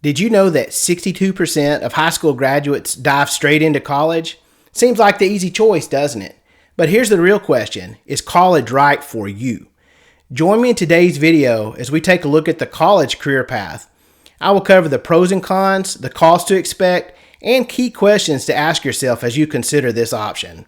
Did you know that 62% of high school graduates dive straight into college? Seems like the easy choice, doesn't it? But here's the real question. Is college right for you? Join me in today's video as we take a look at the college career path. I will cover the pros and cons, the cost to expect, and key questions to ask yourself as you consider this option.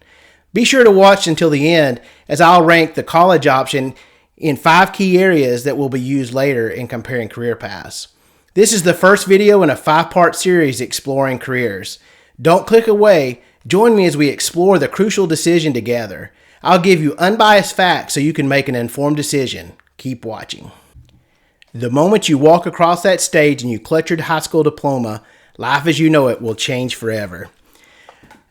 Be sure to watch until the end as I'll rank the college option in 5 key areas that will be used later in comparing career paths. This is the first video in a 5-part series exploring careers. Don't click away. Join me as we explore the crucial decision together. I'll give you unbiased facts so you can make an informed decision. Keep watching. The moment you walk across that stage and you clutch your high school diploma, life as you know it will change forever.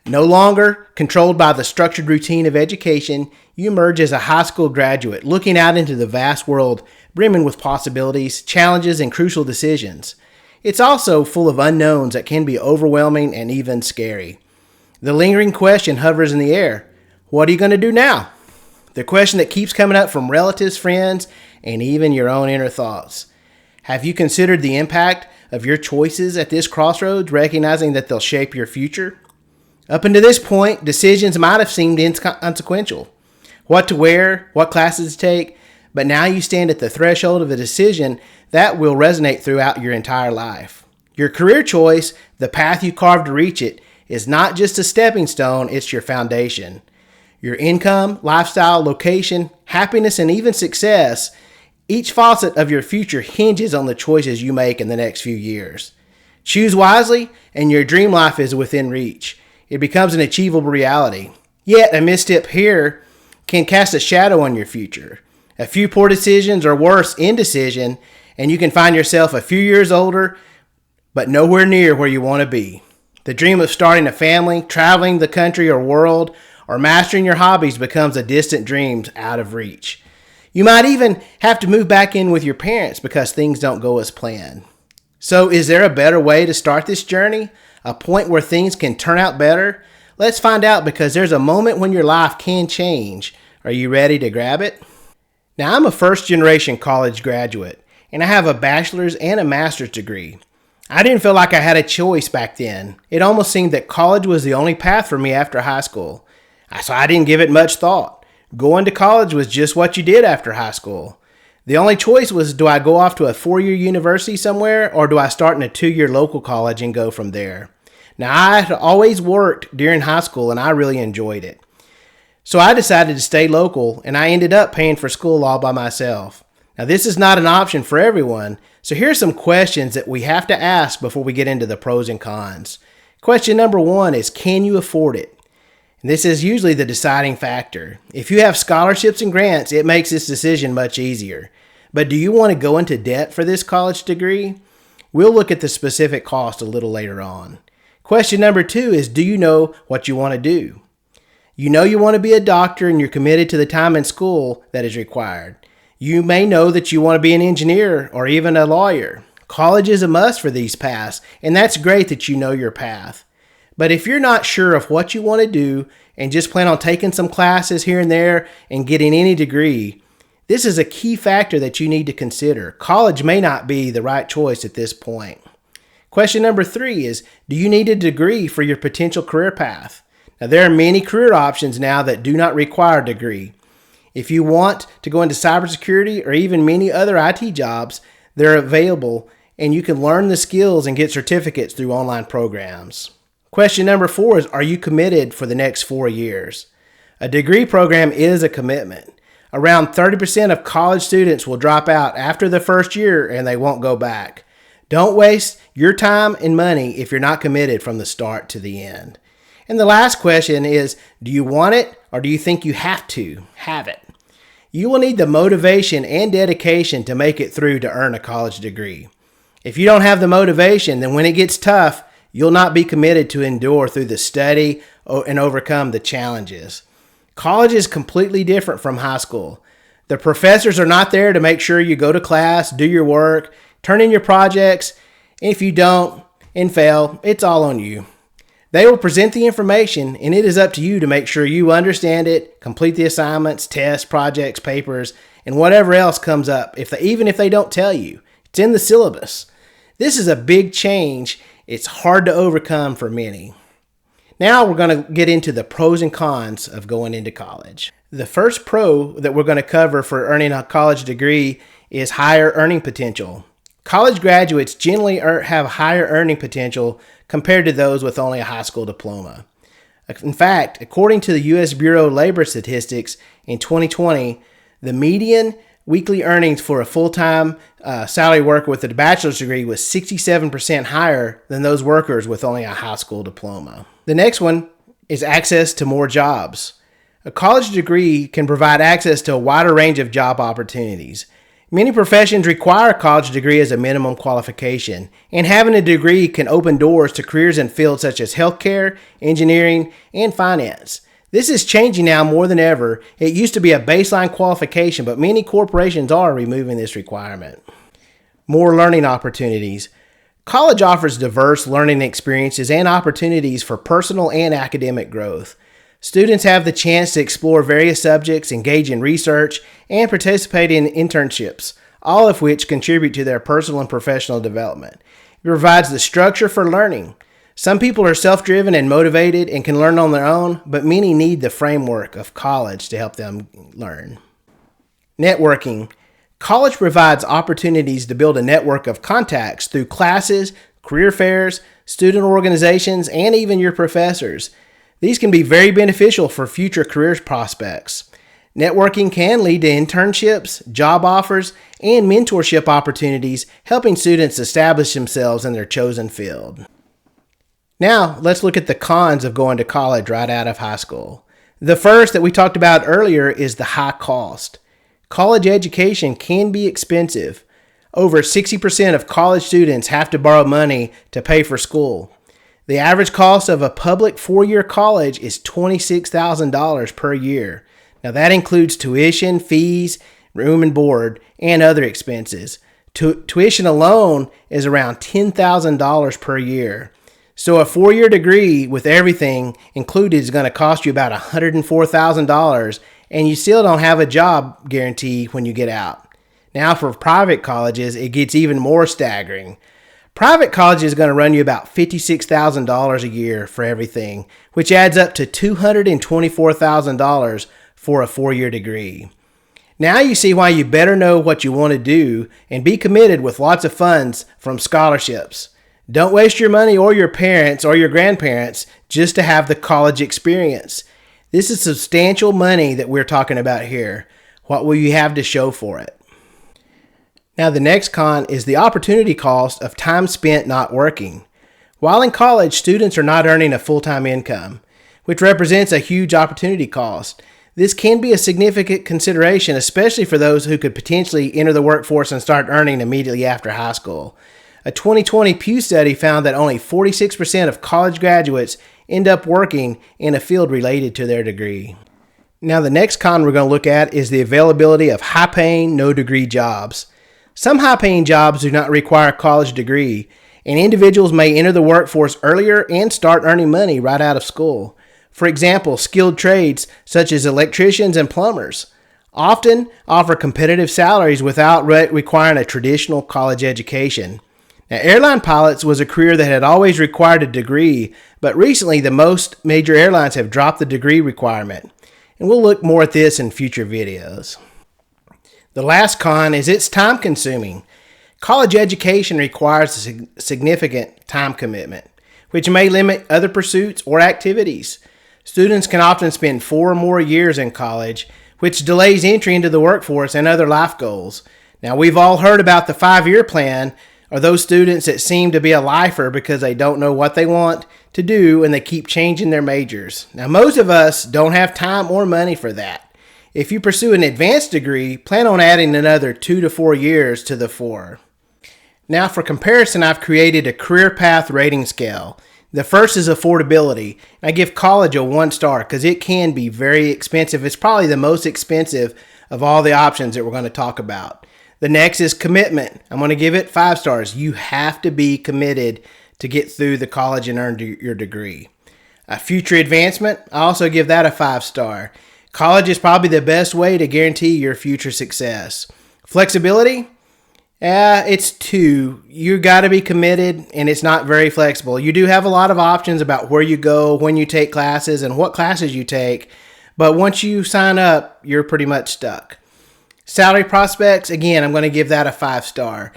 No longer controlled by the structured routine of education, you emerge as a high school graduate, looking out into the vast world, brimming with possibilities, challenges, and crucial decisions. It's also full of unknowns that can be overwhelming and even scary. The lingering question hovers in the air. What are you going to do now? The question that keeps coming up from relatives, friends, and even your own inner thoughts. Have you considered the impact of your choices at this crossroads, recognizing that they'll shape your future? Up until this point, decisions might have seemed inconsequential. What to wear, what classes to take, but now you stand at the threshold of a decision that will resonate throughout your entire life. Your career choice, the path you carved to reach it, is not just a stepping stone, it's your foundation. Your income, lifestyle, location, happiness, and even success, each facet of your future hinges on the choices you make in the next few years. Choose wisely, and your dream life is within reach. It becomes an achievable reality. Yet, a misstep here can cast a shadow on your future. A few poor decisions or worse, indecision, and you can find yourself a few years older, but nowhere near where you want to be. The dream of starting a family, traveling the country or world, or mastering your hobbies becomes a distant dream out of reach. You might even have to move back in with your parents because things don't go as planned. So is there a better way to start this journey? A point where things can turn out better? Let's find out, because there's a moment when your life can change. Are you ready to grab it? Now, I'm a first-generation college graduate, and I have a bachelor's and a master's degree. I didn't feel like I had a choice back then. It almost seemed that college was the only path for me after high school. So I didn't give it much thought. Going to college was just what you did after high school. The only choice was, do I go off to a 4-year university somewhere, or do I start in a 2-year local college and go from there? Now, I had always worked during high school, and I really enjoyed it. So I decided to stay local, and I ended up paying for school all by myself. Now, this is not an option for everyone, so here's some questions that we have to ask before we get into the pros and cons. Question number 1 is, can you afford it? And this is usually the deciding factor. If you have scholarships and grants, it makes this decision much easier. But do you want to go into debt for this college degree? We'll look at the specific cost a little later on. Question number 2 is, do you know what you want to do? You know you want to be a doctor and you're committed to the time in school that is required. You may know that you want to be an engineer or even a lawyer. College is a must for these paths, and that's great that you know your path. But if you're not sure of what you want to do and just plan on taking some classes here and there and getting any degree, this is a key factor that you need to consider. College may not be the right choice at this point. Question number 3 is, do you need a degree for your potential career path? Now, there are many career options now that do not require a degree. If you want to go into cybersecurity or even many other IT jobs, they're available, and you can learn the skills and get certificates through online programs. Question number 4 is, are you committed for the next 4 years? A degree program is a commitment. Around 30% of college students will drop out after the first year and they won't go back. Don't waste your time and money if you're not committed from the start to the end. And the last question is, do you want it, or do you think you have to have it? You will need the motivation and dedication to make it through to earn a college degree. If you don't have the motivation, then when it gets tough, you'll not be committed to endure through the study and overcome the challenges. College is completely different from high school. The professors are not there to make sure you go to class, do your work, turn in your projects. If you don't and fail, it's all on you. They will present the information, and it is up to you to make sure you understand it, complete the assignments, tests, projects, papers, and whatever else comes up, even if they don't tell you. It's in the syllabus. This is a big change. It's hard to overcome for many. Now we're going to get into the pros and cons of going into college. The first pro that we're going to cover for earning a college degree is higher earning potential. College graduates generally have higher earning potential compared to those with only a high school diploma. In fact, according to the U.S. Bureau of Labor Statistics, in 2020, the median weekly earnings for a full-time salary worker with a bachelor's degree was 67% higher than those workers with only a high school diploma. The next one is access to more jobs. A college degree can provide access to a wider range of job opportunities. Many professions require a college degree as a minimum qualification, and having a degree can open doors to careers in fields such as healthcare, engineering, and finance. This is changing now more than ever. It used to be a baseline qualification, but many corporations are removing this requirement. More learning opportunities. College offers diverse learning experiences and opportunities for personal and academic growth. Students have the chance to explore various subjects, engage in research, and participate in internships, all of which contribute to their personal and professional development. It provides the structure for learning. Some people are self-driven and motivated and can learn on their own, but many need the framework of college to help them learn. Networking. College provides opportunities to build a network of contacts through classes, career fairs, student organizations, and even your professors. These can be very beneficial for future career prospects. Networking can lead to internships, job offers, and mentorship opportunities, helping students establish themselves in their chosen field. Now, let's look at the cons of going to college right out of high school. The first that we talked about earlier is the high cost. College education can be expensive. Over 60% of college students have to borrow money to pay for school. The average cost of a public 4-year college is $26,000 per year. Now that includes tuition, fees, room and board, and other expenses. Tuition alone is around $10,000 per year. So a 4-year degree with everything included is going to cost you about $104,000, and you still don't have a job guarantee when you get out. Now for private colleges, it gets even more staggering. Private college is going to run you about $56,000 a year for everything, which adds up to $224,000 for a 4-year degree. Now you see why you better know what you want to do and be committed with lots of funds from scholarships. Don't waste your money or your parents or your grandparents just to have the college experience. This is substantial money that we're talking about here. What will you have to show for it? Now the next con is the opportunity cost of time spent not working. While in college, students are not earning a full-time income, which represents a huge opportunity cost. This can be a significant consideration, especially for those who could potentially enter the workforce and start earning immediately after high school. A 2020 Pew study found that only 46% of college graduates end up working in a field related to their degree. Now the next con we're going to look at is the availability of high-paying, no-degree jobs. Some high-paying jobs do not require a college degree, and individuals may enter the workforce earlier and start earning money right out of school. For example, skilled trades such as electricians and plumbers often offer competitive salaries without requiring a traditional college education. Now, airline pilots was a career that had always required a degree, but recently the most major airlines have dropped the degree requirement. And we'll look more at this in future videos. The last con is it's time consuming. College education requires a significant time commitment, which may limit other pursuits or activities. Students can often spend 4 or more years in college, which delays entry into the workforce and other life goals. Now, we've all heard about the 5-year plan, or those students that seem to be a lifer because they don't know what they want to do and they keep changing their majors. Now, most of us don't have time or money for that. If you pursue an advanced degree, plan on adding another 2 to 4 years to the 4. Now for comparison, I've created a career path rating scale. The first is affordability. I give college a 1 star because it can be very expensive. It's probably the most expensive of all the options that we're going to talk about. The next is commitment. I'm going to give it 5 stars. You have to be committed to get through the college and earn your degree. Future advancement, I also give that a 5 star. College is probably the best way to guarantee your future success. Flexibility, It's two. You got to be committed, and it's not very flexible. You do have a lot of options about where you go, when you take classes, and what classes you take, but once you sign up, you're pretty much stuck. Salary prospects, again, I'm going to give that a 5-star.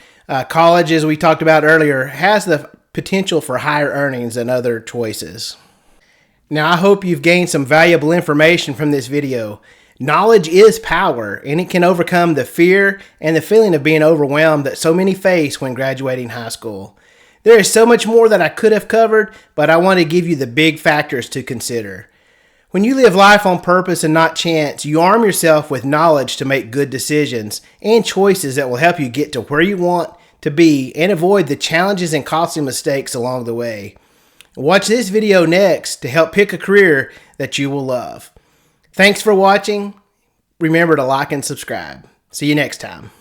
College, as we talked about earlier, has the potential for higher earnings than other choices. Now, I hope you've gained some valuable information from this video. Knowledge is power, and it can overcome the fear and the feeling of being overwhelmed that so many face when graduating high school. There is so much more that I could have covered, but I want to give you the big factors to consider. When you live life on purpose and not chance, you arm yourself with knowledge to make good decisions and choices that will help you get to where you want to be and avoid the challenges and costly mistakes along the way. Watch this video next to help pick a career that you will love. Thanks for watching. Remember to like and subscribe. See you next time.